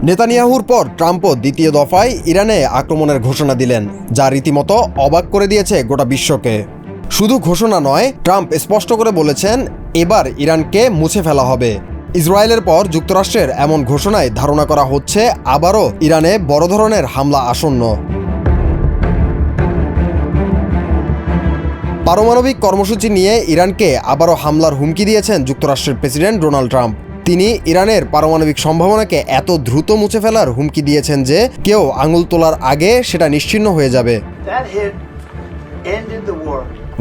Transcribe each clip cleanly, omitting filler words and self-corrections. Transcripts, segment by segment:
নেতানিয়াহুর পর ট্রাম্পও দ্বিতীয় দফায় ইরানে আক্রমণের ঘোষণা দিলেন, যা রীতিমতো অবাক করে দিয়েছে গোটা বিশ্বকে। শুধু ঘোষণা নয়, ট্রাম্প স্পষ্ট করে বলেছেন এবার ইরানকে মুছে ফেলা হবে। ইসরায়েলের পর যুক্তরাষ্ট্রের এমন ঘোষণায় ধারণা করা হচ্ছে আবারও ইরানে বড় ধরনের হামলা আসন্ন। পারমাণবিক কর্মসূচি নিয়ে ইরানকে আবারও হামলার হুমকি দিয়েছেন যুক্তরাষ্ট্রের প্রেসিডেন্ট ডোনাল্ড ট্রাম্প। তিনি ইরানের পারমাণবিক সম্ভাবনাকে এত দ্রুত মুছে ফেলার হুমকি দিয়েছেন যে কেউ আঙুল তোলার আগে সেটা নিশ্চিহ্ন হয়ে যাবে।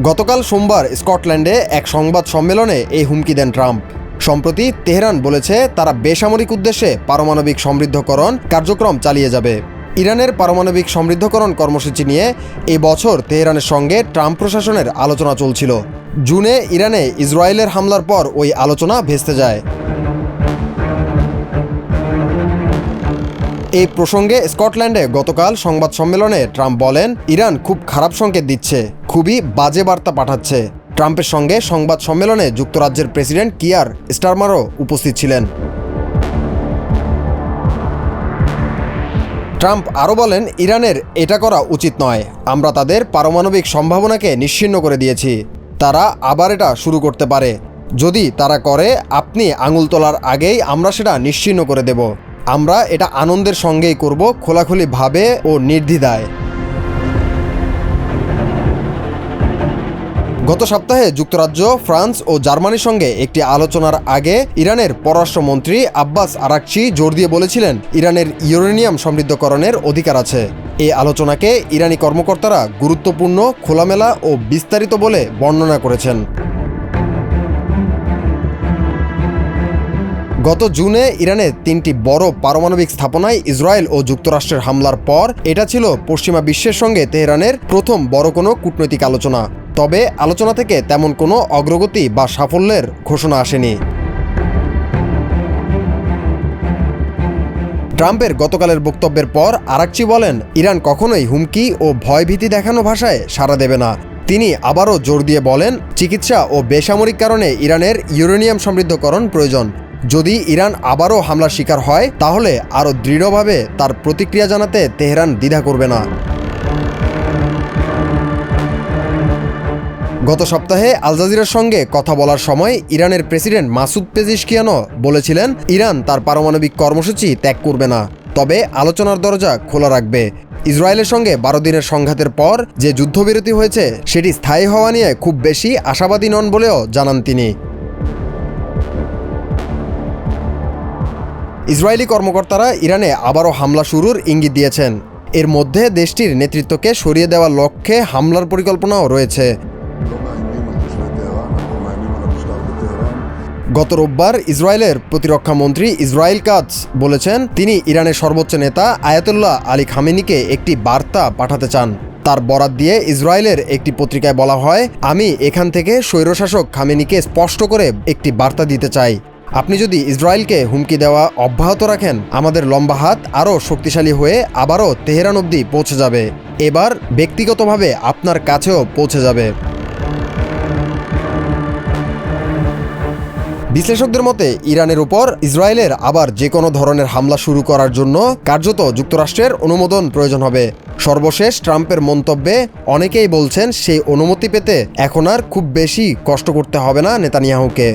গতকাল সোমবার স্কটল্যান্ডে এক সংবাদ সম্মেলনে এই হুমকি দেন ট্রাম্প। সম্প্রতি তেহরান বলেছে তারা বেসামরিক উদ্দেশ্যে পারমাণবিক সমৃদ্ধকরণ কার্যক্রম চালিয়ে যাবে। ইরানের পারমাণবিক সমৃদ্ধকরণ কর্মসূচি নিয়ে এই বছর তেহরানের সঙ্গে ট্রাম্প প্রশাসনের আলোচনা চলছিল। জুনে ইরানে ইসরায়েলের হামলার পর ওই আলোচনা ভেস্তে যায়। এই প্রসঙ্গে স্কটল্যান্ডে গতকাল সংবাদ সম্মেলনে ট্রাম্প বলেন, ইরান খুব খারাপ সংকেত দিচ্ছে, খুবই বাজে বার্তা পাঠাচ্ছে। ট্রাম্পের সঙ্গে সংবাদ সম্মেলনে যুক্তরাজ্যের প্রেসিডেন্ট কিয়ার স্টারমারও উপস্থিত ছিলেন। ট্রাম্প আরও বলেন, ইরানের এটা করা উচিত নয়। আমরা তাদের পারমাণবিক সম্ভাবনাকে নিশ্চিহ্ন করে দিয়েছি। তারা আবার এটা শুরু করতে পারে। যদি তারা করে, আপনি আঙুল তোলার আগেই আমরা সেটা নিশ্চিহ্ন করে দেব। আমরা এটা আনন্দের সঙ্গেই করব, খোলাখুলিভাবে ও নির্দ্বিধায়। গত সপ্তাহে যুক্তরাজ্য, ফ্রান্স ও জার্মানির সঙ্গে একটি আলোচনার আগে ইরানের পররাষ্ট্রমন্ত্রী আব্বাস আরাকচি জোর দিয়ে বলেছিলেন ইরানের ইউরেনিয়াম সমৃদ্ধকরণের অধিকার আছে। এই আলোচনাকে ইরানি কর্মকর্তারা গুরুত্বপূর্ণ, খোলামেলা ও বিস্তারিত বলে বর্ণনা করেছেন। গত জুনে ইরানে 3টি বড় পারমাণবিক স্থাপনায় ইসরায়েল ও যুক্তরাষ্ট্রের হামলার পর এটা ছিল পশ্চিমা বিশ্বের সঙ্গে তেহরানের প্রথম বড় কোনো কূটনৈতিক আলোচনা। তবে আলোচনা থেকে তেমন কোনো অগ্রগতি বা সাফল্যের ঘোষণা আসেনি। ট্রাম্পের গতকালের বক্তব্যের পর আরাকচি বলেন, ইরান কখনোই হুমকি ও ভয়ভীতি দেখানো ভাষায় সাড়া দেবে না। তিনি আবারও জোর দিয়ে বলেন, চিকিৎসা ও বেসামরিক কারণে ইরানের ইউরেনিয়াম সমৃদ্ধকরণ প্রয়োজন। যদি ইরান আবারও হামলার শিকার হয়, তাহলে আরও দৃঢ়ভাবে তার প্রতিক্রিয়া জানাতে তেহরান দ্বিধা করবে না। গত সপ্তাহে আল জাজিরার সঙ্গে কথা বলার সময় ইরানের প্রেসিডেন্ট মাসুদ পেজিশকিয়ানও বলেছিলেন, ইরান তার পারমাণবিক কর্মসূচি ত্যাগ করবে না, তবে আলোচনার দরজা খোলা রাখবে। ইসরায়েলের সঙ্গে 12 দিনের সংঘাতের পর যে যুদ্ধবিরতি হয়েছে সেটি স্থায়ী হওয়া নিয়ে খুব বেশি আশাবাদী নন বলেও জানান তিনি। ইসরায়েলি কর্মকর্তারা ইরানে আবারও হামলা শুরুর ইঙ্গিত দিয়েছেন। এর মধ্যে দেশটির নেতৃত্বকে সরিয়ে দেওয়ার লক্ষ্যে হামলার পরিকল্পনাও রয়েছে। গত রোববার ইসরায়েলের প্রতিরক্ষা মন্ত্রী ইসরায়েল কাটজ বলেছেন, তিনি ইরানের সর্বোচ্চ নেতা আয়াতুল্লাহ আলী খামেনিকে একটি বার্তা পাঠাতে চান। তার বরাত দিয়ে ইসরায়েলের একটি পত্রিকায় বলা হয়, আমি এখান থেকে স্বৈরশাসক খামেনিকে স্পষ্ট করে একটি বার্তা দিতে চাই, আপনি যদি ইসরায়েলকে হুমকি দেওয়া অব্যাহত রাখেন, আমাদের লম্বা হাত আরও শক্তিশালী হয়ে আবারও তেহরান অবধি পৌঁছে যাবে। এবার ব্যক্তিগতভাবে আপনার কাছেও পৌঁছে যাবে। বিশ্লেষকদের মতে ইরানের উপর ইসরায়েলের আবার যে কোনো ধরনের হামলা শুরু করার জন্য কার্যত যুক্তরাষ্ট্রের অনুমোদন প্রয়োজন হবে। সর্বশেষ ট্রাম্পের মন্তব্যে অনেকেই বলছেন সেই অনুমতি পেতে এখন আর খুব বেশি কষ্ট করতে হবে না নেতানিয়াহুকে।